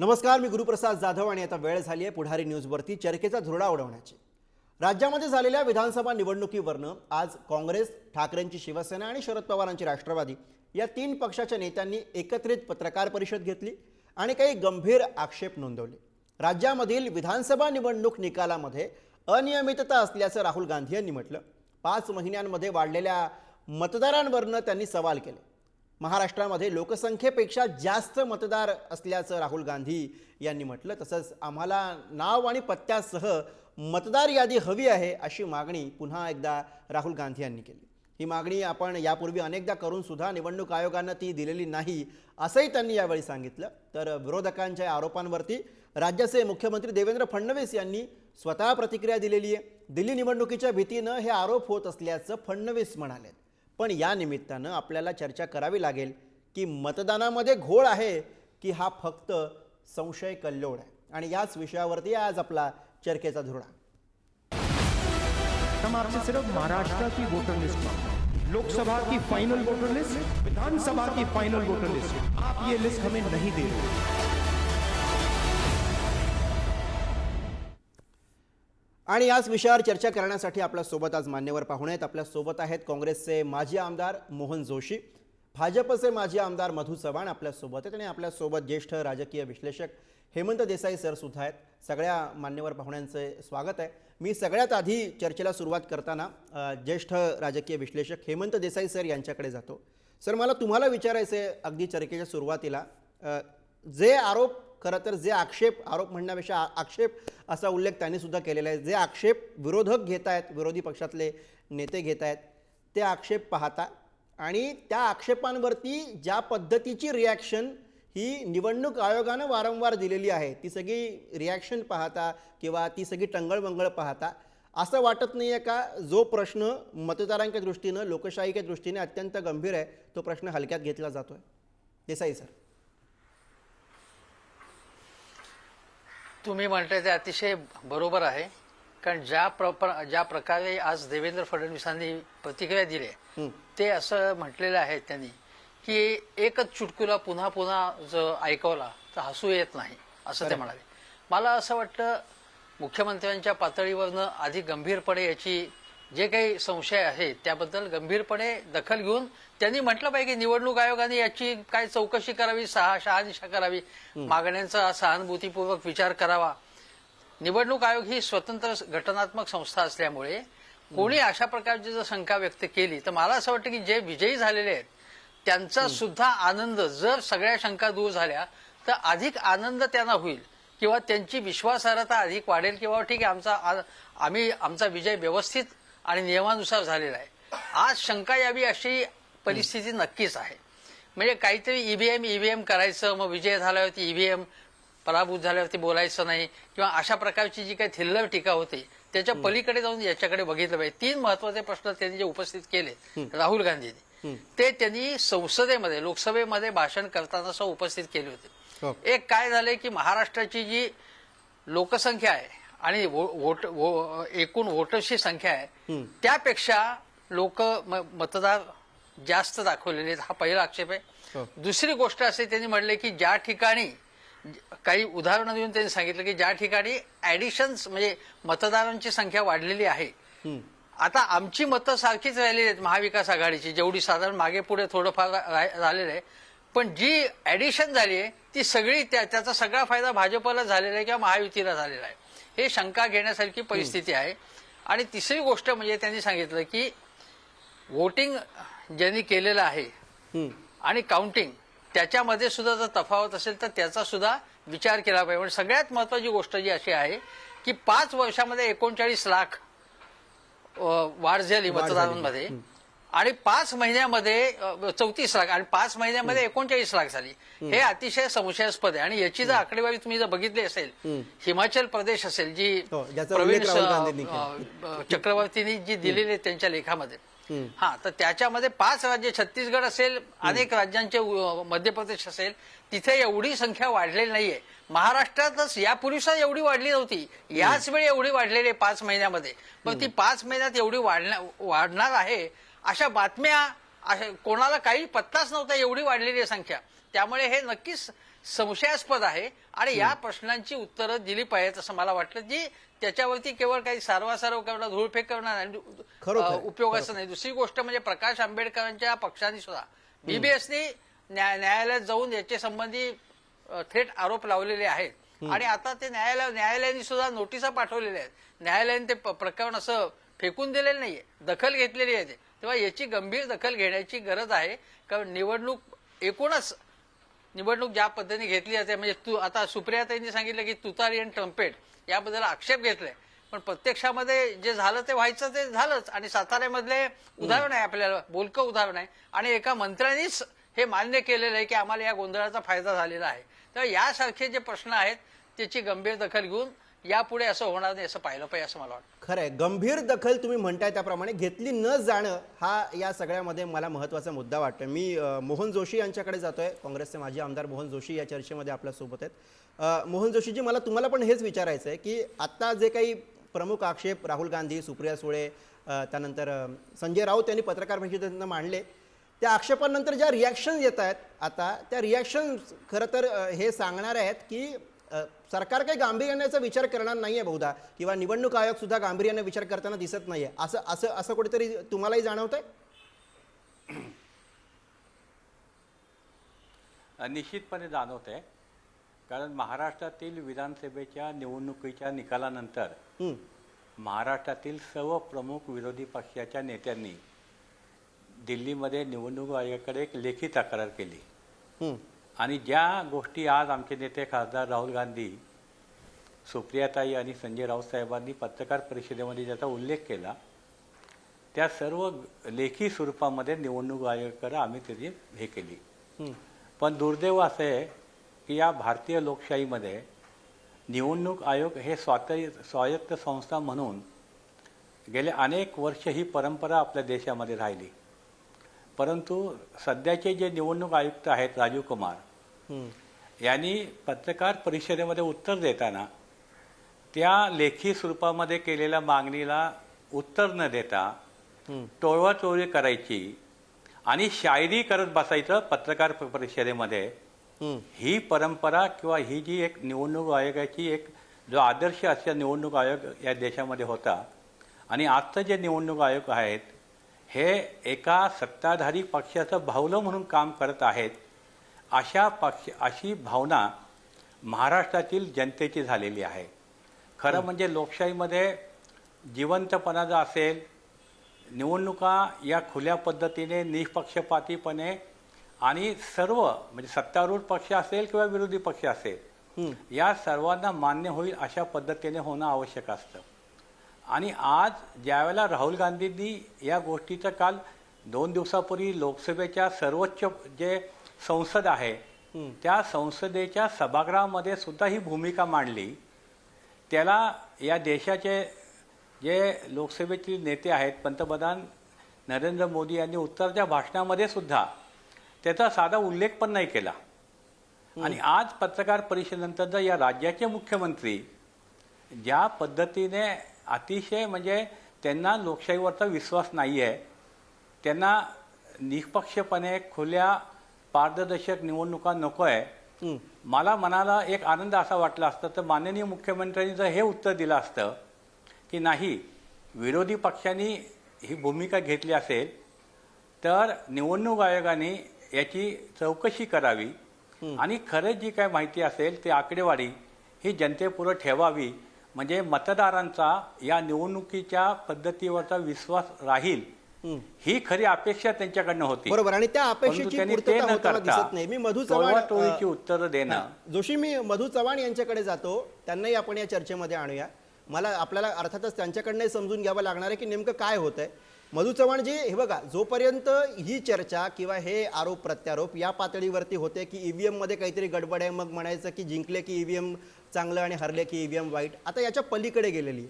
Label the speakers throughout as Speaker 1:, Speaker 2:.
Speaker 1: नमस्कार, मी गुरुप्रसाद जाधव आणि आता वेळ झाली आहे पुढारी न्यूजवरती चर्चेचा धुरळा उडवण्याची। राज्यामध्ये झालेल्या विधानसभा निवडणुकीवरनं आज काँग्रेस, ठाकरेंची शिवसेना आणि शरद पवारांची राष्ट्रवादी या तीन पक्षाच्या नेत्यांनी एकत्रित पत्रकार परिषद घेतली आणि काही गंभीर आक्षेप नोंदवले। राज्यामधील विधानसभा निवडणूक निकालामध्ये अनियमितता असल्याचं राहुल गांधी यांनी म्हटलं। 5 महिन्यांमध्ये वाढलेल्या मतदारांवरनं त्यांनी सवाल केले। महाराष्ट्रामध्ये लोकसंख्येपेक्षा जास्त मतदार असल्याचं राहुल गांधी यांनी म्हटलं। तसंच आम्हाला नाव आणि पत्त्यासह मतदार यादी हवी आहे अशी मागणी पुन्हा एकदा राहुल गांधी यांनी केली। ही मागणी आपण यापूर्वी अनेकदा करून सुद्धा निवडणूक आयोगाने ती दिलेली नाही असंही त्यांनी यावेळी सांगितलं। तर विरोधकांच्या आरोपांवरती राज्याचे मुख्यमंत्री देवेंद्र फडणवीस यांनी स्वतः प्रतिक्रिया दिलेली आहे। दिल्ली निवडणुकीच्या भीतीने हे आरोप होत असल्याचं फडणवीस म्हणाले। पण या निमित्तानं आपल्याला चर्चा करावी लागेल की मतदानामध्ये घोळ आहे की हा फक्त संशय कल्लोळ आहे, आणि याच विषयावरती आज आपला चर्चेचा धुरळा।
Speaker 2: हम आपसे सिर्फ महाराष्ट्र की वोटर लिस्ट, लोकसभा की फाइनल वोटर लिस्ट, विधानसभा की फाइनल वोटर लिस्ट, आप ये लिस्ट हमें नहीं दे रहे।
Speaker 1: आणि याच विषयावर चर्चा करण्यासाठी आपल्या सोबत आज मान्यवर पाहुणे आहेत। आपल्या सोबत आहेत काँग्रेसचे माजी आमदार मोहन जोशी, भाजपचे माजी आमदार मधु चव्हाण आपल्या सोबत आहेत, आणि आपल्या सोबत ज्येष्ठ राजकीय विश्लेषक हेमंत देसाई सर सुद्धा आहेत। सगळ्या मान्यवर पाहुण्यांचे स्वागत आहे। मी सगळ्यात आधी चर्चेला सुरुवात करताना ज्येष्ठ राजकीय विश्लेषक हेमंत देसाई सर यांच्याकडे जातो। सर, मला तुम्हाला विचारायचं आहे अगदी चर्चेच्या सुरुवातीला, जे आरोप, खरं तर जे आरोप म्हणण्यापेक्षा आक्षेप असा उल्लेख त्यांनी सुद्धा केलेला आहे, जे आक्षेप विरोधक घेत आहेत, विरोधी पक्षातले नेते घेत आहेत, ते आक्षेप पाहता आणि त्या आक्षेपांवरती ज्या पद्धतीची रिॲक्शन ही निवडणूक आयोगानं वारंवार दिलेली आहे, ती सगळी रिॲक्शन पाहता किंवा ती सगळी टंगळमंगळ पाहता असं वाटत नाही आहे का जो प्रश्न मतदारांच्या दृष्टीनं, लोकशाहीच्या दृष्टीने अत्यंत गंभीर आहे, तो प्रश्न हलक्यात घेतला जातोय? देसाई सर,
Speaker 3: तुम्ही म्हणताय ते अतिशय बरोबर आहे। कारण ज्या प्रकारे आज देवेंद्र फडणवीसांनी प्रतिक्रिया दिली ते असं म्हटलेलं आहे त्यांनी की एकच चुटकुला पुन्हा पुन्हा जर ऐकवला तर हसू येत नाही असं ते म्हणाले। मला असं वाटतं मुख्यमंत्र्यांच्या पातळीवरनं अधिक गंभीरपणे याची जे काही संशय आहे त्याबद्दल गंभीरपणे दखल घेऊन त्यांनी म्हटलं पाहिजे की निवडणूक आयोगाने याची काय चौकशी करावी, शहानिशा करावी, मागण्यांचा सहानुभूतीपूर्वक विचार करावा। निवडणूक आयोग ही स्वतंत्र घटनात्मक संस्था असल्यामुळे कोणी अशा प्रकारची जर शंका व्यक्त केली तर मला असं वाटतं की जे विजयी झालेले आहेत त्यांचा सुद्धा आनंद, जर सगळ्या शंका दूर झाल्या तर अधिक आनंद त्यांना होईल किंवा त्यांची विश्वासार्हता अधिक वाढेल किंवा ठीक आहे आमचा विजय व्यवस्थित आणि नियमानुसार झालेला आहे। आज शंका यावी अशी परिस्थिती नक्कीच आहे। म्हणजे काहीतरी ईव्हीएम करायचं, मग विजय झाल्यावरती ईव्हीएम, पराभूत झाल्यावरती बोलायचं नाही, किंवा अशा प्रकारची जी काही थिल्लर टीका होती त्याच्या पलीकडे जाऊन याच्याकडे बघितलं पाहिजे। 3 महत्वाचे प्रश्न त्यांनी जे उपस्थित केले राहुल गांधींनी, ते त्यांनी संसदेमध्ये, लोकसभेमध्ये भाषण करताना उपस्थित केले होते। एक काय झालंय की महाराष्ट्राची जी लोकसंख्या आहे आणि एकूण वोटर्सची संख्या आहे त्यापेक्षा मतदार जास्त दाखवलेले आहेत, हा पहिला आक्षेप आहे। दुसरी गोष्ट असे त्यांनी म्हटले की ज्या ठिकाणी काही उदाहरणं देऊन त्यांनी सांगितलं की ज्या ठिकाणी ऍडिशन्स म्हणजे मतदारांची संख्या वाढलेली आहे, आता आमची मतं सारखीच राहिलेली आहेत महाविकास आघाडीची, जेवढी साधारण मागे पुढे थोडंफार झालेलं आहे, पण जी ऍडिशन झाली आहे ती सगळी त्याचा सगळा फायदा भाजपला झालेला आहे किंवा महायुतीला झालेला आहे, हे शंका घेण्यासारखी परिस्थिती आहे। आणि तिसरी गोष्ट म्हणजे त्यांनी सांगितलं की वोटिंग ज्यांनी केलेलं आहे आणि काउंटिंग त्याच्यामध्ये सुद्धा जर तफावत असेल तर त्याचा सुद्धा विचार केला पाहिजे। म्हणजे सगळ्यात महत्वाची गोष्ट जी अशी आहे की 5 वर्षामध्ये 39 लाख वाढ झाली मतदारांमध्ये आणि 5 महिन्यामध्ये 34 लाख आणि 5 महिन्यामध्ये 39 लाख झाली, हे अतिशय संशयास्पद आहे। आणि याची जर आकडेवारी तुम्ही जर बघितली असेल, हिमाचल प्रदेश असेल जी प्रवीण चक्रवर्तींनी जी दिलेली त्यांच्या लेखामध्ये, तर त्याच्यामध्ये 5 राज्य, छत्तीसगड असेल, अनेक राज्यांचे, मध्य प्रदेश असेल, तिथे एवढी संख्या वाढलेली नाहीये। महाराष्ट्रातच यापूर्वी एवढी वाढली नव्हती, याच वेळी एवढी वाढलेली 5 महिन्यामध्ये, पण ती 5 महिन्यात एवढी वाढणार आहे अशा बातम्या कोणाला काही पत्ताच नव्हता, एवढी वाढलेली संख्या। त्यामुळे हे नक्कीच संशयास्पद आहे आणि या प्रश्नांची उत्तरं दिली पाहिजेत असं मला वाटलं, जी त्याच्यावरती केवळ काही सारवासारव करणं, धूळफेक करणं
Speaker 1: खरोखर.
Speaker 3: उपयोगाचं नाही. दुसरी गोष्ट म्हणजे प्रकाश आंबेडकरांच्या पक्षाने सुद्धा बीबीएसने न्यायालयात जाऊन याचे संबंधी थेट आरोप लावलेले आहेत आणि आता ते न्यायालयाने सुद्धा नोटिसा पाठवलेल्या आहेत. न्यायालयाने ते प्रकरण असं फेकून दिलेलं नाहीये, दखल घेतलेली आहे. तेव्हा याची गंभीर दखल घेण्याची गरज आहे. कारण एकूणच निवडणूक ज्या पद्धतीने घेतली जाते, म्हणजे आता सुप्रियाताईंनी सांगितलं की तुतारी आणि ट्रम्पेट याबद्दल आक्षेप घेतलाय, पण प्रत्यक्षामध्ये जे झालं ते व्हायचं ते झालंच. आणि साताऱ्यामधले उदाहरण आहे, आपल्याला बोलकं उदाहरण आहे आणि एका मंत्र्यांनीच हे मान्य केलेलं आहे की आम्हाला या गोंधळाचा फायदा झालेला आहे. तर यासारखे जे प्रश्न आहेत त्याची गंभीर दखल घेऊन यापुढे असं होणार नाही असं पाहिलं पाहिजे असं मला वाटतं.
Speaker 1: खरंय, गंभीर दखल तुम्ही म्हणताय त्याप्रमाणे घेतली न जाणं हा या सगळ्यामध्ये मला महत्त्वाचा मुद्दा वाटतो. मी मोहन जोशी यांच्याकडे जातोय. काँग्रेसचे माजी आमदार मोहन जोशी या चर्चेमध्ये आपल्यासोबत आहेत. मोहन जोशीजी, मला तुम्हाला पण हेच विचारायचं आहे की आता जे काही प्रमुख आक्षेप राहुल गांधी, सुप्रिया सुळे, त्यानंतर संजय राऊत यांनी पत्रकार परिषदेत मांडले, त्या आक्षेपांनंतर ज्या रिॲक्शन येत आहेत आता, त्या रिॲक्शन खरं तर हे सांगणार आहेत की सरकार काही गांभीर्याचा विचार करणार नाहीये बहुधा, किंवा निवडणूक आयोग सुद्धा गांभीर्याने विचार करताना दिसत नाहीये. असं असं असं कुठेतरी तुम्हालाही जाणवतंय?
Speaker 4: निश्चितपणे जाणवतंय. कारण महाराष्ट्रातील विधानसभेच्या निवडणुकीच्या निकालानंतर महाराष्ट्रातील सर्व प्रमुख विरोधी पक्षाच्या नेत्यांनी दिल्लीमध्ये निवडणूक आयोगाकडे एक लेखी तक्रार केली आणि ज्या गोष्टी आज आमचे नेते खासदार राहुल गांधी, सुप्रियाताई आणि संजय राऊत साहेबांनी पत्रकार परिषदेमध्ये ज्याचा उल्लेख केला, त्या सर्व लेखी स्वरूपामध्ये निवडणूक आयोगाकडे आम्ही त्याची हे केली. पण दुर्दैव असं आहे की या भारतीय लोकशाहीमध्ये निवडणूक आयोग हे स्वायत्त संस्था म्हणून गेले अनेक वर्ष ही परंपरा आपल्या देशामध्ये राहिली. परंतु सध्याचे जे निवडणूक आयुक्त आहेत राजीव कुमार यांनी पत्रकार परिषदेमध्ये उत्तर देताना त्या लेखी स्वरूपामध्ये केलेल्या मागणीला उत्तर न देता टोळवाटोळी करायची आणि शायरी करत बसायचं पत्रकार परिषदेमध्ये, ही परंपरा किंवा ही जी एक निवडणूक आयोगाची एक जो आदर्श असा निवडणूक आयोग या देशामध्ये होता आणि आजचं जे निवडणूक आयोग आहेत हे एका सत्ताधारी पक्षाचं बाहुलं म्हणून काम करत आहेत, अशी भावना महाराष्ट्रातील जनतेची झालेली आहे. खरं म्हणजे लोकशाहीमध्ये जिवंतपणा जो असेल, निवडणुका या खुल्या पद्धतीने निष्पक्षपातीपणे आणि सर्व म्हणजे सत्तारूढ पक्ष असेल किंवा विरोधी पक्ष असेल या सर्वांना मान्य होईल अशा पद्धतीने होणं आवश्यक असतं. आणि आज ज्यावेळेला राहुल गांधींनी या गोष्टीचं काल 2 दिवसापूर्वी लोकसभेच्या सर्वोच्च जे संसद आहे त्या संसदेच्या सभागृहामध्ये सुद्धा ही भूमिका मांडली, त्याला या देशाचे जे लोकसभेतील नेते आहेत पंतप्रधान नरेंद्र मोदी यांनी उत्तरच्या भाषणामध्ये सुद्धा त्याचा साधा उल्लेख पण नाही केला. आणि आज पत्रकार परिषदेनंतर जर या राज्याचे मुख्यमंत्री ज्या पद्धतीने अतिशय म्हणजे त्यांना लोकशाहीवरचा विश्वास नाही आहे, त्यांना निष्पक्षपणे खुल्या पारदर्शक निवडणुका नको आहे, मला मनाला एक आनंद असा वाटला असता तर माननीय मुख्यमंत्र्यांनी जर हे उत्तर दिलं असतं की नाही, विरोधी पक्षांनी ही भूमिका घेतली असेल तर निवडणूक आयोगाने याची चौकशी करावी आणि खरंच जी काय माहिती असेल ती आकडेवारी ही जनतेपुढे ठेवावी, म्हणजे मतदारांचा या निवडणुकीच्या पद्धतीवरचा विश्वास राहील, ही खरी अपेक्षा त्यांच्याकडनं होती.
Speaker 1: बरोबर, आणि त्या अपेक्षेची पूर्तता होताना दिसत नाही. मी मधू चव्हाण
Speaker 4: उत्तर देणं.
Speaker 1: जोशी, मी मधू चव्हाण यांच्याकडे जातो, त्यांनाही आपण या चर्चेमध्ये आणूया. मला आपल्याला अर्थातच त्यांच्याकडनंही समजून घ्यावं लागणार आहे की नेमकं काय होतंय. मधू चव्हाणजी, हे बघा, जोपर्यंत ही चर्चा किंवा हे आरोप प्रत्यारोप या पातळीवरती होते की ईव्हीएम मध्ये काहीतरी गडबड आहे, मग म्हणायचं की जिंकले की ईव्हीएम चांगलं आणि हरले की ईव्हीएम वाईट, आता याच्या पलीकडे गेलेली.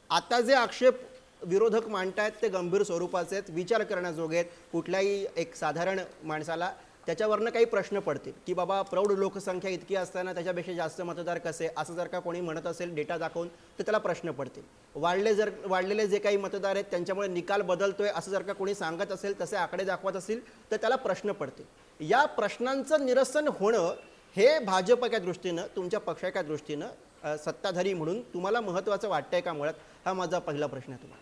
Speaker 1: आता जे आक्षेप विरोधक मांडतायत ते गंभीर स्वरूपाचे आहेत, विचार करण्याजोगे आहेत. कुठल्याही एक साधारण माणसाला त्याच्यावरनं काही प्रश्न पडतील की बाबा प्रौढ लोकसंख्या इतकी असताना त्याच्यापेक्षा जास्त मतदार कसे, असं जर का कोणी म्हणत असेल डेटा दाखवून तर त्याला प्रश्न पडतील. वाढलेले जे काही मतदार आहेत त्यांच्यामुळे निकाल बदलतोय असं जर का कोणी सांगत असेल, तसे आकडे दाखवत असेल तर त्याला प्रश्न पडतील. या प्रश्नांचं निरसन होणं हे भाजपच्या दृष्टीनं, तुमच्या पक्षाच्या दृष्टीनं सत्ताधारी म्हणून तुम्हाला महत्त्वाचं वाटतंय का मुळात? हा माझा पहिला प्रश्न आहे तुम्हाला.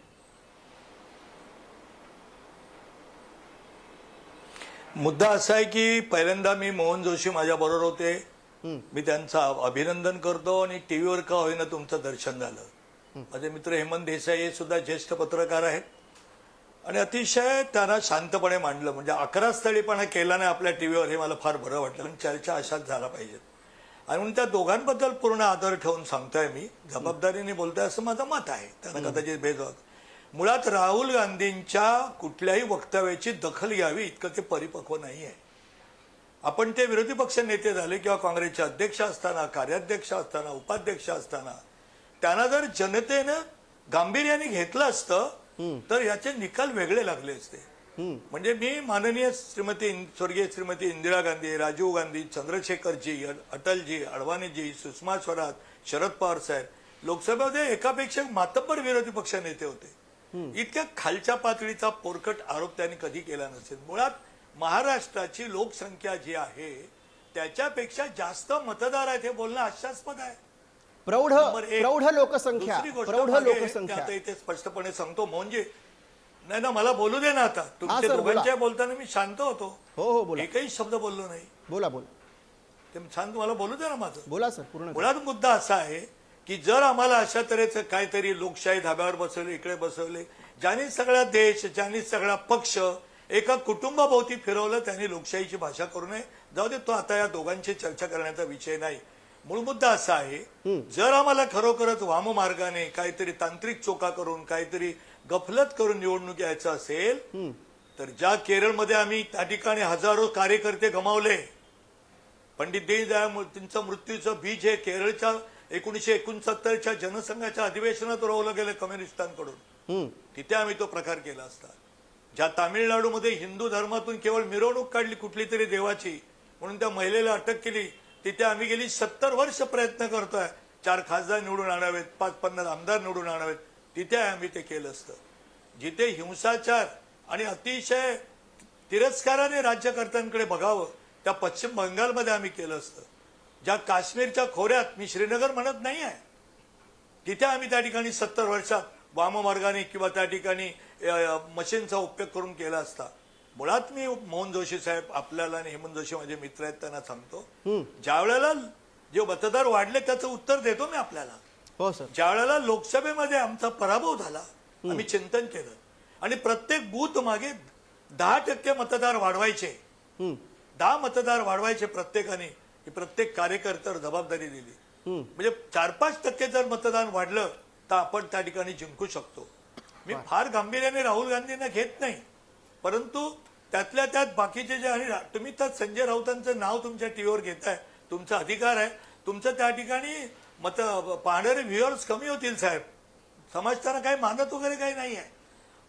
Speaker 5: मुद्दा असा आहे की पहिल्यांदा मी मोहन जोशी माझ्या बरोबर होते, मी त्यांचं अभिनंदन करतो आणि टीव्हीवर का होईना तुमचं दर्शन झालं. माझे मित्र हेमंत देसाई हे सुद्धा ज्येष्ठ पत्रकार आहेत आणि अतिशय त्यांना शांतपणे मांडलं. म्हणजे 11 स्थळीपणा केला नाही आपल्या टीव्हीवर, हे मला फार बरं वाटलं आणि चर्चा अशाच झाला पाहिजेत. आणि म्हणून त्या दोघांबद्दल पूर्ण आदर ठेवून सांगतोय मी, जबाबदारीने बोलतोय असं माझं मत आहे. त्यांना कदाचित भेदभाव. मुळात राहुल गांधींच्या कुठल्याही वक्तव्याची दखल घ्यावी इतकं ते परिपक्व नाही आहे. आपण ते विरोधी पक्ष नेते झाले किंवा काँग्रेसचे अध्यक्ष असताना, कार्याध्यक्ष असताना, उपाध्यक्ष असताना त्यांना जर जनतेनं गांभीर्याने घेतलं असतं तर याचे निकाल वेगळे लागले असते. म्हणजे मी माननीय स्वर्गीय श्रीमती इंदिरा गांधी, राजीव गांधी, चंद्रशेखरजी, अटलजी, अडवाणीजी, सुषमा स्वराज, शरद पवार साहेब लोकसभेमध्ये एकापेक्षा मातब्बर विरोधी पक्ष नेते होते. इतक्या खालच्या पातळीचा पोरकट आरोप त्यांनी कधी केला नसेल. मुळात महाराष्ट्राची लोकसंख्या जी आहे त्याच्यापेक्षा जास्त मतदार आहेत हे बोलणं हास्यास्पद आहे.
Speaker 1: प्रौढ लोकसंख्या,
Speaker 5: दुसरी गोष्ट
Speaker 1: प्रौढ
Speaker 5: मागे,
Speaker 1: लोकसंख्या.
Speaker 5: ते आता इथे स्पष्टपपणे सांगतो मोहनजी. नाही ना, मला बोलू दे ना आता. तुमच्या
Speaker 1: सर,
Speaker 5: दोघांच्या बोलताना मी शांत होतो.
Speaker 1: हो बोला
Speaker 5: एकही शब्द बोललो नाही.
Speaker 1: बोला बोला
Speaker 5: ते शांत, मला बोलू दे ना माझं.
Speaker 1: बोला सर, पूर्ण करा.
Speaker 5: मुळात मुद्दा असा आहे की जर आम्हाला अशा तऱ्हेचं काहीतरी लोकशाही धाब्यावर बसवले, इकडे बसवले, ज्यांनी सगळा देश, ज्यांनी सगळा पक्ष एका कुटुंबाभोवती फिरवलं, त्यांनी लोकशाहीची भाषा करू नये. जाऊ दे, तो आता या दोघांची चर्चा करण्याचा विषय नाही. मूळ मुद्दा असा आहे, जर आम्हाला खरोखरच वाममार्गाने काहीतरी तांत्रिक चोका करून, काहीतरी गफलत करून निवडणूक यायचं असेल तर ज्या केरळमध्ये आम्ही त्या ठिकाणी हजारो कार्यकर्ते गमावले, पंडित दीनदयाळांचं मृत्यूचं बीज हे केरळच्या 1969च्या जनसंघाच्या अधिवेशनात रोवलं गेलं कम्युनिस्टांकडून. तिथे आम्ही तो प्रकार केला असता. ज्या तामिळनाडूमध्ये हिंदू धर्मातून केवळ मिरवणूक काढली कुठली तरी देवाची म्हणून त्या महिलेला अटक केली, तिथे आम्ही गेली 70 वर्ष प्रयत्न करतोय 4 खासदार निवडून आणावेत, 5-50 आमदार निवडून आणावेत. तिथे आम्ही ते केलं असतं. जिथे हिंसाचार आणि अतिशय तिरस्काराने राज्यकर्त्यांकडे बघावं त्या पश्चिम बंगालमध्ये आम्ही केलं असतं. ज्या काश्मीरच्या खोऱ्यात, मी श्रीनगर म्हणत नाही आहे, तिथे आम्ही त्या ठिकाणी 70 वर्षात वाममार्गाने किंवा त्या ठिकाणी मशीनचा उपयोग करून केला असता. मुळात मी मोहन जोशी साहेब आपल्याला आणि हेमंत जोशी माझे मित्र आहेत त्यांना सांगतो, ज्या वेळेला जे मतदार वाढले त्याचं उत्तर देतो मी आपल्याला.
Speaker 1: हो सर.
Speaker 5: ज्या वेळेला लोकसभेमध्ये आमचा पराभव झाला, आम्ही चिंतन केलं आणि प्रत्येक बूथ मागे 10% मतदार वाढवायचे, 10 मतदार वाढवायचे प्रत्येकाने, ही प्रत्येक कार्यकर्त्यावर जबाबदारी दिली. म्हणजे 4-5% जर मतदान वाढलं तर आपण त्या ठिकाणी जिंकू शकतो. मी फार गांभीर्याने राहुल गांधींना घेत नाही, परंतु त्यातल्या त्यात बाकीचे जे, आणि तुम्ही तर संजय राऊतांचं नाव तुमच्या टीव्हीवर घेताय, तुमचा अधिकार आहे. तुमचं त्या ठिकाणी पाहणारे व्ह्युअर्स कमी होतील साहेब. समाजताना काही मानत वगैरे काही नाही आहे.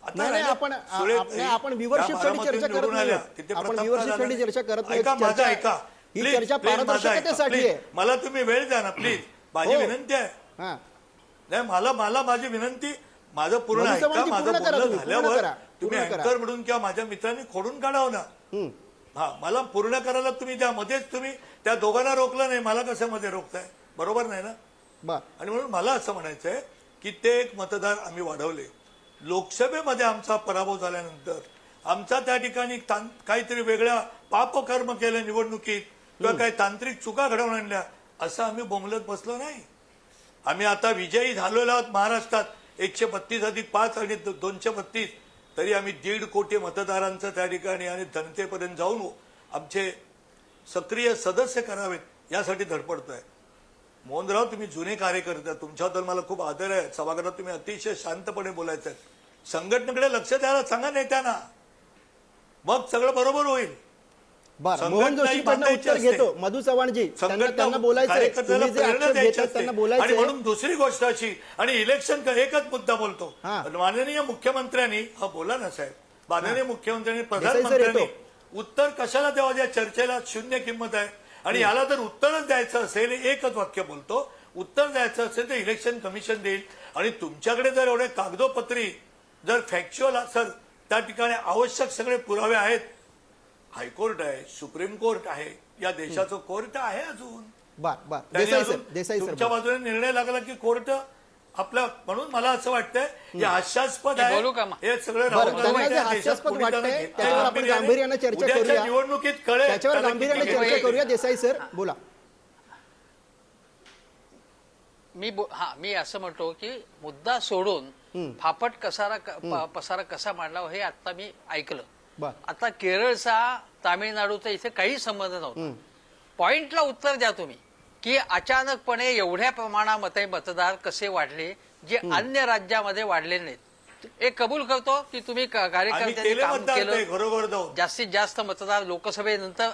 Speaker 1: नाही, आपण व्ह्युअरशिपसाठी चर्चा करत नाही. आपण व्ह्युअरशिपसाठी चर्चा करत नाही.
Speaker 5: माझा ऐका,
Speaker 1: ही चर्चा पारदर्शकतेसाठी आहे.
Speaker 5: मला तुम्ही वेळ द्या ना प्लीज, माझी विनंती आहे. नाही, मला माझी विनंती, माझं पूर्ण ऐका. माझं बोलणं झाल्यावर तुम्ही अँकर म्हणून किंवा माझ्या मित्रांनी खोडून काढावं ना. मला पूर्ण करायला तुम्ही द्या. मध्येच तुम्ही त्या दोघांना रोखलं नाही, मला कसं मध्ये रोखताय? बरोबर नाही ना. आणि म्हणून मला असं म्हणायचंय की ते एक मतदार आम्ही वाढवले. लोकसभेमध्ये आमचा पराभव झाल्यानंतर आमचा त्या ठिकाणी काहीतरी वेगळ्या पापकर्म केलं निवडणुकीत किंवा काही तांत्रिक चुका घडवून आणल्या असं आम्ही बोंबलत बसलो नाही. आम्ही आता विजयी झालेलो आहोत महाराष्ट्रात 132+5 आणि 232, तरी आम्ही 1.5 कोटी मतदारांचं त्या ठिकाणी आणि जनतेपर्यंत जाऊन आमचे सक्रिय सदस्य करावेत यासाठी धडपडतोय. मोहनराव, तुम्ही जुने कार्यकर्ते, तुमच्याबद्दल मला खूप आदर आहे. सभागृहात तुम्ही अतिशय शांतपणे बोलायचं आहे. संघटनेकडे लक्ष द्यायला सांगा नेत्यांना, मग सगळं बरोबर होईल.
Speaker 1: बरं, मोहन जोशीकडनं उत्तर घेतो. मधू चव्हाणजी, त्यांना बोलायचं आहे. तुम्ही जे आक्षेप घेतात त्यांना बोलायचं
Speaker 5: आणि
Speaker 1: आहे.
Speaker 5: म्हणून दुसरी गोष्ट अशी, आणि इलेक्शन एकच मुद्दा बोलतो. माननीय मुख्यमंत्र्यांनी, बोला ना साहेब, माननीय मुख्यमंत्र्यांनी, प्रधानमंत्र्यांनी उत्तर कशाला द्यावं? या चर्चेला शून्य किंमत आहे. आणि याला जर उत्तरच द्यायचं असेल, एकच वाक्य बोलतो, उत्तर द्यायचं असेल तर इलेक्शन कमिशन देईल. आणि तुमच्याकडे जर एवढे कागदोपत्री जर फॅक्च्युअल असेल, त्या ठिकाणी आवश्यक सगळे पुरावे आहेत, हायकोर्ट आहे, सुप्रीम कोर्ट आहे, या देशाचं कोर्ट आहे अजून.
Speaker 1: बर
Speaker 5: त्यांनी
Speaker 1: देसाई
Speaker 5: अजून
Speaker 1: सर देसाई सर
Speaker 5: तुमच्या बाजूने निर्णय लागला की कोर्ट आपल्या, म्हणून मला असं वाटतंय हे हास्यास्पद आहे.
Speaker 3: बोलू का मग?
Speaker 5: हे सगळं
Speaker 1: बरं,
Speaker 5: राहुल
Speaker 1: त्यांना
Speaker 5: गांधी
Speaker 1: जे
Speaker 5: या देशात
Speaker 1: हास्यास्पद
Speaker 5: कोणीतरी
Speaker 1: वाटतंय,
Speaker 5: घेतलंय
Speaker 1: त्याच्यावर आपण गांभीर्यानं चर्चा
Speaker 5: उद्याच्या
Speaker 1: करूया.
Speaker 5: निवडणुकीत कळेल
Speaker 1: त्याच्यावर
Speaker 5: त्याचा
Speaker 1: गांभीर्याने
Speaker 5: किती
Speaker 1: चर्चा
Speaker 5: वेळ
Speaker 1: करूया.
Speaker 5: आहे.
Speaker 1: देसाई सर बोला.
Speaker 3: मी असं म्हणतो की मुद्दा सोडून फापट पसारा कसा मांडला हे आता मी ऐकलं.
Speaker 1: बर
Speaker 3: आता केरळचा तामिळनाडूचा इथे काही संबंध नव्हता. पॉइंटला उत्तर द्या तुम्ही की अचानकपणे एवढ्या प्रमाणामध्ये मतदार कसे वाढले जे अन्य राज्यामध्ये वाढले नाहीत. हे कबूल करतो की तुम्ही
Speaker 5: आम्ही
Speaker 3: कार्यकर्त्यांनी
Speaker 5: केले
Speaker 3: काम
Speaker 5: मतदार ते
Speaker 3: केलं,
Speaker 5: घरोघर जाऊन.
Speaker 3: जास्तीत जास्त मतदार लोकसभेनंतर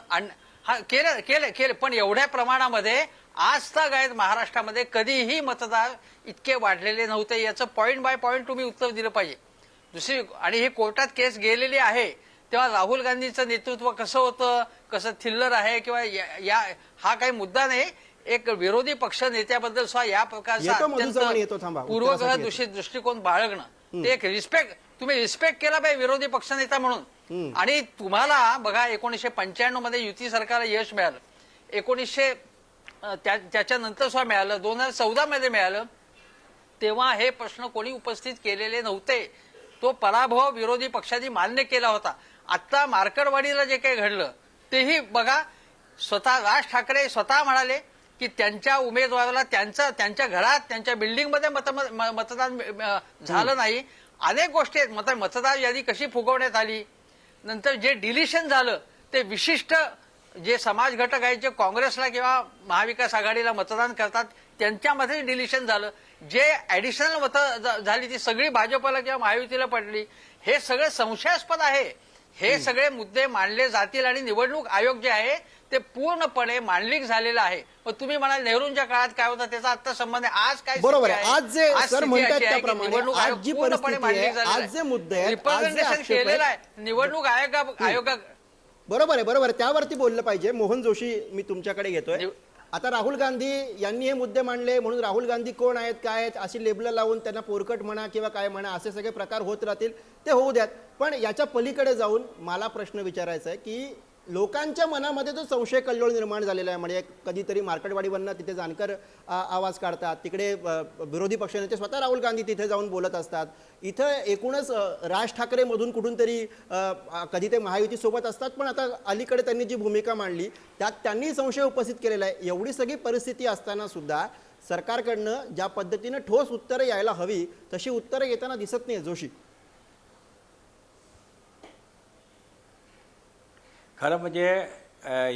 Speaker 3: केलं पण एवढ्या प्रमाणामध्ये आज तक आहेत महाराष्ट्रामध्ये कधीही मतदार इतके वाढलेले नव्हते. याचं पॉइंट बाय पॉइंट तुम्ही उत्तर दिलं पाहिजे. दुसरी आणि ही कोर्टात केस गेलेली आहे तेव्हा राहुल गांधीचं नेतृत्व कसं होतं, कसं थिल्लर आहे किंवा हा काही मुद्दा नाही. एक विरोधी पक्ष नेत्याबद्दल सुद्धा या प्रकारचा
Speaker 1: येतो मधू चव्हाण, येतो, थांबा.
Speaker 3: पूर्वग्रह
Speaker 1: उत्तरासाठी
Speaker 3: दूषित दृष्टिकोन बाळगणं ते एक तुम्ही रिस्पेक्ट केला पाहिजे विरोधी पक्षनेता म्हणून. आणि तुम्हाला बघा 1995 मध्ये युती सरकारला यश मिळालं, त्याच्यानंतर सुद्धा मिळालं, 2014 मध्ये मिळालं. तेव्हा हे प्रश्न कोणी उपस्थित केलेले नव्हते. तो पराभव विरोधी पक्षांनी मान्य केला होता. आता मार्कडवाडीला जे काही घडलं तेही बघा, स्वतः राज ठाकरे स्वतः म्हणाले की त्यांच्या उमेदवाराला त्यांच्या घरात त्यांच्या बिल्डिंगमध्ये मतदान झालं नाही. अनेक गोष्टी आहेत. मतदार यादी कशी फुगवण्यात आली, नंतर जे डिलिशन झालं ते विशिष्ट जे समाज घटक आहेत जे काँग्रेसला किंवा महाविकास आघाडीला मतदान करतात त्यांच्यामध्ये डिलिशन झालं. जे ऍडिशनल मतं झाली ती सगळी भाजपला किंवा महायुतीला पडली. हे सगळं संशयास्पद आहे. हे सगळे मुद्दे मांडले जातील आणि निवडणूक आयोग जे आहे ते पूर्णपणे मांडलिक झालेलं आहे. मग तुम्ही म्हणाल नेहरूंच्या काळात काय होतं त्याचा आता संबंध आहे. आज काय
Speaker 1: बरोबर
Speaker 3: स्थिती
Speaker 1: आहे. आज जे
Speaker 3: आज
Speaker 1: सर
Speaker 3: स्थिती
Speaker 1: म्हणतात
Speaker 3: अशी आहे की
Speaker 1: त्याप्रमाणे
Speaker 3: निवडणूक
Speaker 1: आज
Speaker 3: आयोग
Speaker 1: जी
Speaker 3: पूर्णपणे
Speaker 1: परिस्थिती
Speaker 3: मांडलिक
Speaker 1: आहे,
Speaker 3: झालेला
Speaker 1: आज जे मुद्दे आहेत, आज जे
Speaker 3: रिप्रेझेंटेशन
Speaker 1: आक्षेप आहेत,
Speaker 3: केलेलं आहे निवडणूक आयोगा
Speaker 1: बरोबर आहे. त्यावरती बोललं पाहिजे. मोहन जोशी मी तुमच्याकडे घेतोय. आता राहुल गांधी यांनी हे मुद्दे मांडले म्हणून राहुल गांधी कोण आहेत काय आहेत अशी लेबल लावून त्यांना पोरकट म्हणा किंवा काय म्हणा असे सगळे प्रकार होत राहतील, ते होऊ द्यात. पण याच्या पलीकडे जाऊन मला प्रश्न विचारायचा आहे की लोकांच्या मनामध्ये जो संशय कल्लोळ निर्माण झालेला आहे. म्हणजे कधीतरी मार्कडवाडीवरनं तिथे जानकर आवाज काढतात, तिकडे विरोधी पक्षनेते स्वतः राहुल गांधी तिथे जाऊन बोलत असतात. इथं एकूणच राज ठाकरे मधून कुठून तरी कधी ते महायुती सोबत असतात, पण आता अलीकडे त्यांनी जी भूमिका मांडली त्यात त्यांनी संशय उपस्थित केलेला आहे. एवढी सगळी परिस्थिती असताना सुद्धा सरकारकडनं ज्या पद्धतीनं ठोस उत्तरं यायला हवी तशी उत्तरं येताना दिसत नाही. जोशी,
Speaker 4: खरं म्हणजे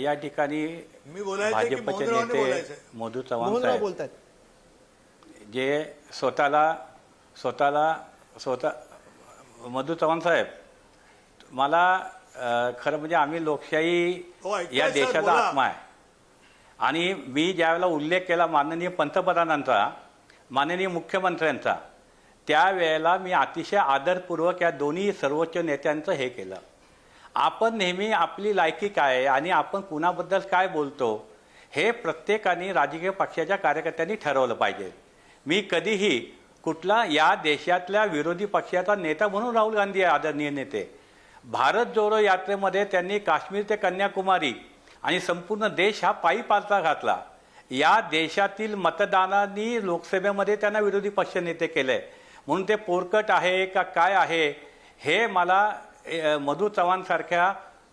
Speaker 4: या ठिकाणी
Speaker 5: मी बोलायचंय की
Speaker 4: भाजपचे
Speaker 5: मोहनरावने
Speaker 4: नेते
Speaker 5: बोलायचंय.
Speaker 4: मधू चव्हाण
Speaker 1: मोहनराव
Speaker 4: साहेब
Speaker 1: बोलतात.
Speaker 4: जे स्वतः मधू चव्हाण साहेब, मला खरं म्हणजे आम्ही लोकशाही
Speaker 5: हो, ऐकतोय
Speaker 4: या
Speaker 5: सर,
Speaker 4: देशाचा
Speaker 5: बोला.
Speaker 4: आत्मा आहे. आणि मी ज्यावेळेला उल्लेख केला माननीय पंतप्रधानांचा, माननीय मुख्यमंत्र्यांचा, त्यावेळेला मी अतिशय आदरपूर्वक या दोन्ही सर्वोच्च नेत्यांचं हे केलं. आपण नेहमी आपली लायकी काय आहे आणि आपण कुणाबद्दल काय बोलतो हे प्रत्येकाने राजकीय पक्षाच्या कार्यकर्त्यांनी ठरवलं पाहिजे. मी कधीही कुठला या देशातल्या विरोधी पक्षाचा नेता म्हणून राहुल गांधी आदरणीय नेते, भारत जोडो यात्रेमध्ये त्यांनी काश्मीर ते कन्याकुमारी आणि संपूर्ण देश हा पायी पालथा घातला. या देशातील मतदानांनी लोकसभेमध्ये त्यांना विरोधी पक्ष नेते केले. म्हणून ते पोरकट आहे का काय आहे हे मला मधू चव्हाण सारख्या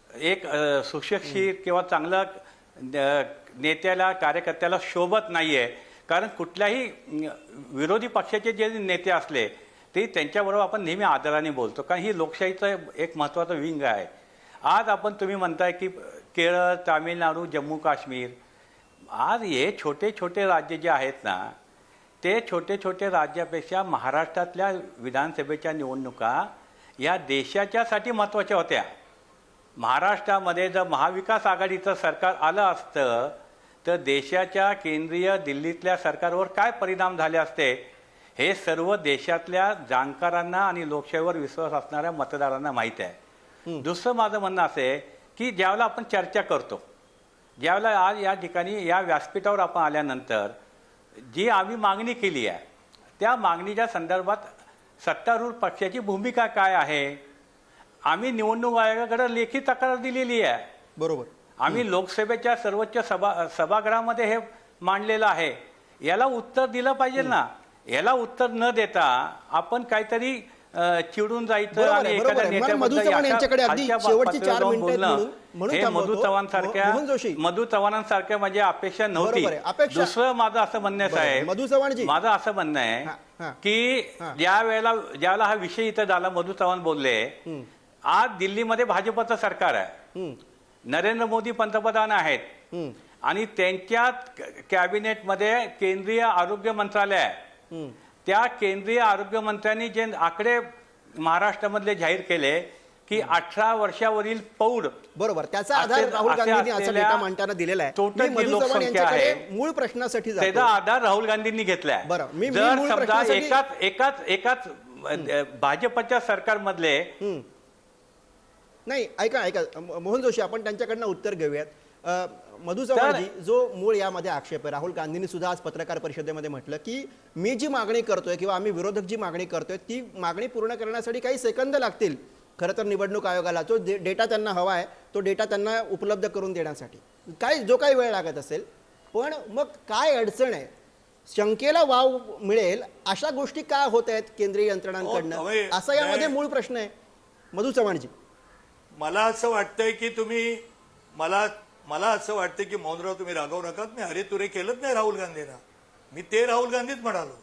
Speaker 4: एक सुशिक्षित किंवा चांगलं नेत्याला कार्यकर्त्याला शोभत नाहीये. कारण कुठल्याही विरोधी पक्षाचे जे नेते असले ते त्यांच्याबरोबर आपण नेहमी आदराने बोलतो, कारण ही लोकशाहीचं एक महत्त्वाचं विंग आहे. आज तुम्ही म्हणताय की केरळ, तामिळनाडू, जम्मू काश्मीर, आज हे छोटे छोटे राज्य जे आहेत ना, ते छोटे छोटे राज्यापेक्षा महाराष्ट्रातल्या विधानसभेच्या निवडणुका या देशाच्यासाठी महत्त्वाच्या होत्या. महाराष्ट्रामध्ये जर महाविकास आघाडीचं सरकार आलं असतं तर देशाच्या केंद्रीय दिल्लीतल्या सरकारवर काय परिणाम झाले असते हे सर्व देशातल्या जाणकारांना आणि लोकशाहीवर विश्वास असणाऱ्या मतदारांना माहीत आहे. दुसरं माझं म्हणणं असं आहे की ज्यावेळेला आपण चर्चा करतो, ज्यावेळेला आज या ठिकाणी या व्यासपीठावर आपण आल्यानंतर जी आम्ही मागणी केली आहे त्या मागणीच्या संदर्भात सत्तारूढ पक्षाची भूमिका काय आहे, आम्ही निवडणूक आयोगाकडे लेखी तक्रार दिलेली आहे.
Speaker 1: बरोबर.
Speaker 4: आम्ही लोकसभेच्या सर्वोच्च सभागृहामध्ये हे मांडलेलं आहे. याला उत्तर दिलं पाहिजे ना. याला उत्तर न देता आपण काहीतरी चिडून जायचं
Speaker 1: बरोबर
Speaker 4: आणि
Speaker 1: आहे, बरोबर
Speaker 4: एखाद्या
Speaker 1: आहे. मधु चव्हाण
Speaker 4: नेत्याबद्दल
Speaker 1: यांच्याकडे अगदी
Speaker 4: खालच्या
Speaker 1: शेवटची
Speaker 4: पातळीवर
Speaker 1: 4
Speaker 4: जाऊन
Speaker 1: मिनिटं
Speaker 4: बोलणं,
Speaker 1: म्हणून
Speaker 4: हे
Speaker 1: थांबवतो. मोहन जोशी.
Speaker 4: मधु चव्हाणांसारख्या म्हणजे अपेक्षा
Speaker 1: बरोबर आहे.
Speaker 4: नव्हती. दुसरं माझं असं म्हणणं आहे
Speaker 1: बरं,
Speaker 4: साहेब,
Speaker 1: मधु चव्हाणजी.
Speaker 4: माझं असं म्हणणं
Speaker 1: हां, हां.
Speaker 4: आहे की ज्यावेळेला हा विषय इथं झाला, मधु चव्हाण बोलले, आज दिल्लीमध्ये भाजपचं सरकार आहे, नरेंद्र मोदी पंतप्रधान आहेत आणि त्यांच्या कॅबिनेटमध्ये केंद्रीय आरोग्य मंत्रालय आहे. त्या केंद्रीय आरोग्य मंत्र्यांनी जे आकडे महाराष्ट्रामधले जाहीर केले की 18 वर्षावरील पौढ,
Speaker 1: बरोबर, त्याचा आधार राहुल गांधींनी असा डेटा मांडताना दिलेला आहे.
Speaker 4: टोटल
Speaker 1: मी मधु
Speaker 4: जी
Speaker 1: चव्हाण
Speaker 4: लोकसंख्या
Speaker 1: यांच्याकडे
Speaker 4: आहे,
Speaker 1: मूळ प्रश्नासाठी
Speaker 4: त्याचा
Speaker 1: जातो.
Speaker 4: आधार राहुल गांधींनी घेतलाय.
Speaker 1: बरं, मी
Speaker 4: जर
Speaker 1: मूळ
Speaker 4: समजा
Speaker 1: प्रश्नासाठी-
Speaker 4: एकाच भाजपच्या सरकारमधले
Speaker 1: नाही, ऐका मोहन जोशी, आपण त्यांच्याकडनं उत्तर घेऊयात. मधु चव्हाणजी, जो मूळ यामध्ये आक्षेप आहे, राहुल गांधींनी सुद्धा आज पत्रकार परिषदेमध्ये म्हटलं की मी जी मागणी करतोय किंवा आम्ही विरोधक जी मागणी करतोय ती मागणी पूर्ण करण्यासाठी काही सेकंद लागतील. खरं तर निवडणूक आयोगाला जो डेटा त्यांना हवा आहे तो डेटा त्यांना उपलब्ध करून देण्यासाठी जो काही वेळ लागत असेल, पण मग काय अडचण आहे? शंकेला वाव मिळेल अशा गोष्टी का होत आहेत केंद्रीय यंत्रणांकडनं, असा यामध्ये मूळ प्रश्न आहे. मधु चव्हाणजी,
Speaker 5: मला असं वाटतंय की तुम्ही मला असं वाटतं की मोहनराव, तुम्ही रागवू नका. मी अरे तुरे केलंच नाही राहुल गांधींना. मी ते राहुल गांधीच म्हणालो,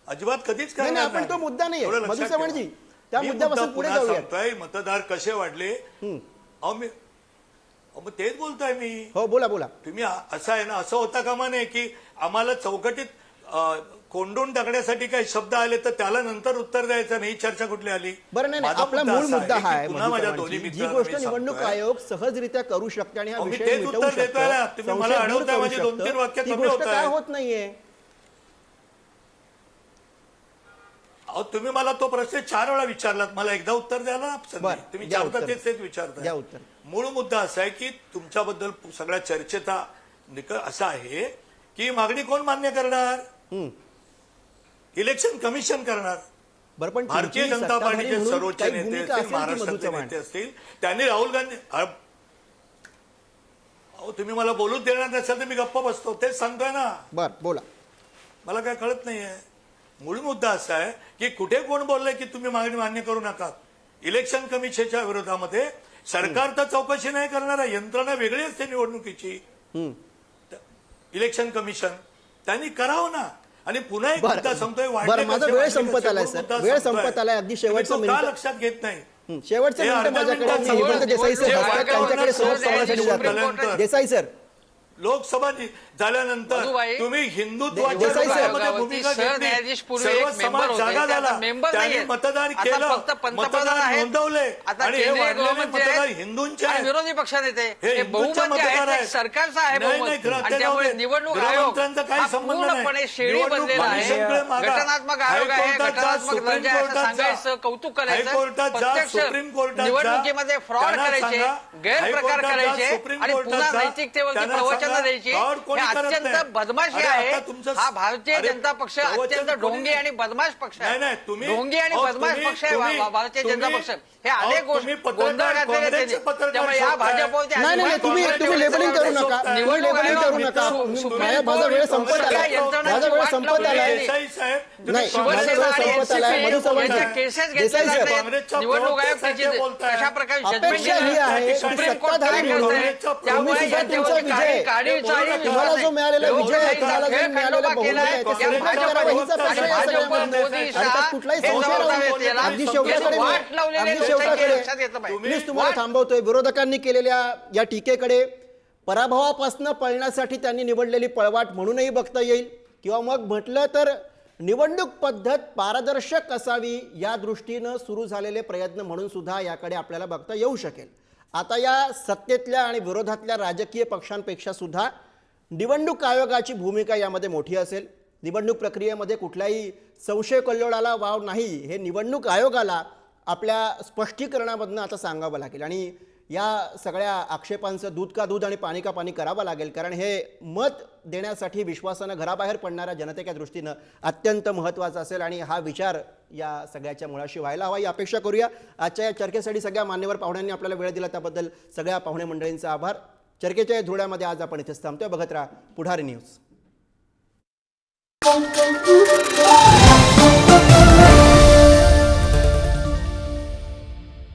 Speaker 5: अजिबात कधीच
Speaker 1: नाही,
Speaker 5: करणार
Speaker 1: आपण तो मुद्दा नाहीये.
Speaker 5: एवढं लक्षात
Speaker 1: मधु
Speaker 5: ठेवा.
Speaker 1: चव्हाणजी, त्या
Speaker 5: मी
Speaker 1: मुद्द्यापासून
Speaker 5: मुद्दा
Speaker 1: पुढे
Speaker 5: पुन्हा
Speaker 1: जाऊयात.
Speaker 5: सांगतोय, मतदार कसे वाढले. मग तेच बोलतोय मी.
Speaker 1: हो, बोला.
Speaker 5: तुम्ही असं आहे ना, असं होता कामा नये की आम्हाला चौकटीत कोंडून टाकण्यासाठी काही शब्द आले तर त्याला नंतर उत्तर द्यायचं नाही. चर्चा कुठली आली?
Speaker 1: बरं, नाही,
Speaker 5: माझा
Speaker 1: आपला
Speaker 5: मुद्दा
Speaker 1: मूळ
Speaker 5: असा
Speaker 1: मुद्दा
Speaker 5: आहे
Speaker 1: हा
Speaker 5: की
Speaker 1: आहे
Speaker 5: पुन्हा
Speaker 1: मधु
Speaker 5: माझ्या
Speaker 1: चव्हाणजी,
Speaker 5: दोन्ही
Speaker 1: जी
Speaker 5: मित्रांना
Speaker 1: गोष्ट
Speaker 5: मी
Speaker 1: निवडणूक
Speaker 5: सांगतोय.
Speaker 1: आयोग सहजरित्या करू शकते आणि हा
Speaker 5: मी
Speaker 1: विषय
Speaker 5: तेच
Speaker 1: मिटवू
Speaker 5: उत्तर देतोय ना.
Speaker 1: शकतं,
Speaker 5: तुम्ही मला
Speaker 1: संशय दूर
Speaker 5: अडवताय,
Speaker 1: करू
Speaker 5: माझी 2-3
Speaker 1: शकतं.
Speaker 5: वाक्य
Speaker 1: ती
Speaker 5: कमी
Speaker 1: गोष्ट
Speaker 5: होतायत.
Speaker 1: का होत नाहीये?
Speaker 5: अहो, तुम्ही मला तो प्रश्न 4 वेळा विचारलात, मला एकदा उत्तर द्यायला ना संधी.
Speaker 1: बरं,
Speaker 5: तुम्ही
Speaker 1: द्या
Speaker 5: चारदा
Speaker 1: उत्तर.
Speaker 5: तेच विचारताय.
Speaker 1: द्या उत्तर.
Speaker 5: मूळ मुद्दा असा आहे की तुमच्याबद्दल सगळ्या चर्चेचा निकष असा आहे की मागणी कोण मान्य करणार? इलेक्शन कमिशन करणार.
Speaker 1: बरं, पण
Speaker 5: भारतीय
Speaker 1: तुमची
Speaker 5: जनता
Speaker 1: सत्ताधारी
Speaker 5: पार्टीचे
Speaker 1: म्हणून
Speaker 5: सर्वोच्च
Speaker 1: काही
Speaker 5: नेते
Speaker 1: भूमिका
Speaker 5: असतील,
Speaker 1: असेल की मधु
Speaker 5: महाराष्ट्रातले
Speaker 1: चव्हाण?
Speaker 5: नेते असतील, त्यांनी राहुल गांधी, अहो तुम्ही मला बोलूच देणार नसेल तर मी गप्प बसतो. तेच सांगतोय ना.
Speaker 1: बरं, बोला.
Speaker 5: मला काय कळत नाहीये. मूळ मुद्दा असा आहे की कुठे कोण बोललंय की तुम्ही मागणी मान्य करू नका. इलेक्शन कमिशनच्या विरोधामध्ये सरकार तर चौकशी नाही करणार आहे. यंत्रणा वेगळी असते निवडणुकीची. इलेक्शन कमिशन त्यांनी करावं ना. आणि पुन्हा एक मुद्दा सांगतोय,
Speaker 1: बरं, माझा वेळ संपत आलाय सर, वेळ संपत आलाय. अगदी शेवटचं
Speaker 5: तुम्ही तो का
Speaker 1: मिनिट,
Speaker 5: लक्षात घेत नाही?
Speaker 1: शेवटचं
Speaker 5: हे
Speaker 1: मिनिट
Speaker 5: अर्ध्या
Speaker 1: माझ्याकडे.
Speaker 5: मिनिटात
Speaker 1: मी
Speaker 5: सगळं
Speaker 1: निवृत्त देसाई सर
Speaker 5: जे
Speaker 1: असतात,
Speaker 5: वाक्य
Speaker 1: त्यांच्याकडे
Speaker 5: बोलणार
Speaker 1: सहज संवादासाठी
Speaker 5: झाल्यानंतर-
Speaker 1: जातो. देसाई सर,
Speaker 5: लोकसभा झाल्यानंतर
Speaker 3: मधुबाई,
Speaker 5: तुम्ही हिंदुत्वाच्या
Speaker 1: देसाई साहेब,
Speaker 5: विरोधामध्ये
Speaker 3: आयोगावरती
Speaker 5: भूमिका
Speaker 3: सरन्यायाधीश
Speaker 5: घेतली.
Speaker 3: पूर्वी
Speaker 5: सर्व
Speaker 3: एक मेंबर
Speaker 5: समाज
Speaker 3: होते,
Speaker 5: जागा
Speaker 3: ते आता
Speaker 5: झाला.
Speaker 3: मेंबर
Speaker 5: त्यांनी
Speaker 3: नाहीयेत.
Speaker 5: मतदान
Speaker 3: आता
Speaker 5: केलं,
Speaker 3: फक्त पंतप्रधान
Speaker 5: मतदान
Speaker 3: आहेत.
Speaker 5: नोंदवले
Speaker 3: आता
Speaker 5: आणि हे
Speaker 3: केंद्रीय
Speaker 5: वाढलेले
Speaker 3: गृहमंत्री
Speaker 5: मतदार
Speaker 3: आहेत
Speaker 5: हिंदूंचे
Speaker 3: आणि
Speaker 5: आहेत.
Speaker 3: विरोधी पक्षनेते
Speaker 5: हे
Speaker 3: हे बहुमत
Speaker 5: हिंदूंचे
Speaker 3: जे
Speaker 5: मतदार
Speaker 3: आहे
Speaker 5: आहेत.
Speaker 3: ते सरकारचं आहे
Speaker 5: नाही,
Speaker 3: बहुमत.
Speaker 5: नाही,
Speaker 3: आणि त्यामुळे निवडणूक आयोग
Speaker 5: गृहमंत्र्यांचा काही
Speaker 3: हा
Speaker 5: संबंध नाही.
Speaker 3: पूर्णपणे शेळी
Speaker 5: निवडणूक
Speaker 3: बनलेला आहे.
Speaker 5: कमिशनकडे मागा.
Speaker 3: घटनात्मक आयोग आहे,
Speaker 5: हायकोर्टात जा,
Speaker 3: घटनात्मक
Speaker 5: सुप्रीम
Speaker 3: दर्जा आहे असं
Speaker 5: कोर्टात जा.
Speaker 3: सांगायचं, कौतुक करायचं.
Speaker 5: हायकोर्टात जा,
Speaker 3: प्रत्यक्ष
Speaker 5: सुप्रीम कोर्टात जा.
Speaker 3: निवडणुकीमध्ये फ्रॉड
Speaker 5: त्यांना
Speaker 3: करायचे,
Speaker 5: सांगा,
Speaker 3: गैरप्रकार
Speaker 5: हायकोर्टात जा,
Speaker 3: करायचे
Speaker 5: सुप्रीम
Speaker 3: आणि
Speaker 5: कोर्टात
Speaker 3: पुन्हा
Speaker 5: जा.
Speaker 3: नैतिकतेवरती
Speaker 5: त्यांना
Speaker 3: प्रवचनं
Speaker 5: सांगा,
Speaker 3: द्यायची.
Speaker 5: फ्रॉड कोणी
Speaker 3: हे
Speaker 5: करत
Speaker 3: अत्यंत
Speaker 5: नाही.
Speaker 3: बदमाशी
Speaker 5: अरे,
Speaker 3: आहे.
Speaker 5: आता तुमचं-
Speaker 3: हा भारतीय
Speaker 5: अरे,
Speaker 3: जनता पक्ष
Speaker 5: प्रवचन
Speaker 3: अत्यंत
Speaker 5: कोणी
Speaker 3: ढोंगी
Speaker 5: नाही.
Speaker 3: आणि बदमाश पक्ष
Speaker 5: नाही,
Speaker 3: आहे.
Speaker 5: नाही, तुम्ही-
Speaker 3: ढोंगी आणि
Speaker 5: अहो,
Speaker 3: बदमाश
Speaker 5: तुम्ही-
Speaker 3: पक्ष आहे
Speaker 5: तुम्ही-
Speaker 3: भारतीय जनता
Speaker 5: तुम्ही-
Speaker 3: पक्ष. हे अनेक
Speaker 5: अहो, तुम्ही
Speaker 3: गोंधळ
Speaker 5: पत्रकार,
Speaker 3: घातलेले आहेत
Speaker 5: काँग्रेसचे
Speaker 3: त्यांनी.
Speaker 5: पत्रकार
Speaker 3: त्यामुळे या
Speaker 5: शोधताय.
Speaker 3: भाजपवरती
Speaker 1: नाही, नाही, तुम्ही लेबलिंग करू नका. तुम्ही लेबलिंग करू नका. माझा वेळ संपत आलाय. माझा वेळ संपत आलाय.
Speaker 5: देसाई साहेब, तुम्ही
Speaker 1: नाही, माझा
Speaker 5: काँग्रेसचा
Speaker 1: वेळ संपत आलाय. मधु चव्हाण
Speaker 3: यांच्या
Speaker 1: साहेब,
Speaker 3: केसेस
Speaker 1: देसाई
Speaker 3: घेतल्या
Speaker 1: साहेब,
Speaker 5: काँग्रेसच्या
Speaker 3: जातात. निवडणूक आयोग त्याची
Speaker 5: प्रवक्त्यासारखे बोलताय.
Speaker 3: कशा प्रकारे जजमेंट
Speaker 1: अपेक्षा ही आहे की
Speaker 3: सुप्रीम कोर्ट
Speaker 1: सत्ताधारी
Speaker 3: काय
Speaker 1: म्हणून
Speaker 3: करतंय? त्यामुळे
Speaker 1: तुम्ही सुद्धा
Speaker 3: यांच्यावरती
Speaker 1: तुमचा विजय, तुम्हाला जो मिळालेला विजय आहे, तुम्हाला जो मिळालेला बहुमत आहे, ते सेलिब्रेट करावं हीच अपेक्षा आहे सगळ्यांमधनं. आणि त्यात कुठलाही संशय राहू नये. अगदी शेवटाकडे प्लीज तुम्हाला थांबवतोय. विरोधकांनी केलेल्या या टीकेकडे पराभवापासून पळण्यासाठी त्यांनी निवडलेली पळवाट म्हणूनही बघता येईल, किंवा मग म्हटलं तर निवडणूक पद्धत पारदर्शक असावी या दृष्टीनं सुरू झालेले प्रयत्न म्हणून सुद्धा याकडे आपल्याला बघता येऊ शकेल. आता या सत्तेतल्या आणि विरोधातल्या राजकीय पक्षांपेक्षा सुद्धा निवडणूक आयोगाची भूमिका यामध्ये मोठी असेल. निवडणूक प्रक्रियेमध्ये कुठल्याही संशय कल्लोळाला वाव नाही, हे निवडणूक आयोगाला आपल्या स्पष्टीकरणामधनं आता सांगावं लागेल. आणि या सगळ्या आक्षेपांचं दूध का दूध आणि पाणी का पाणी करावं लागेल, कारण हे मत देण्यासाठी विश्वासानं घराबाहेर पडणाऱ्या जनतेच्या दृष्टीनं अत्यंत महत्त्वाचं असेल. आणि हा विचार या सगळ्याच्या मुळाशी व्हायला हवा ही अपेक्षा करूया. आजच्या या चर्चेसाठी सगळ्या मान्यवर पाहुण्यांनी आपल्याला वेळ दिला त्याबद्दल सगळ्या पाहुणे मंडळींचा आभार. चर्चेच्या या धुळ्यामध्ये आज आपण इथेच थांबतोय. बघत राहा पुढारी न्यूज.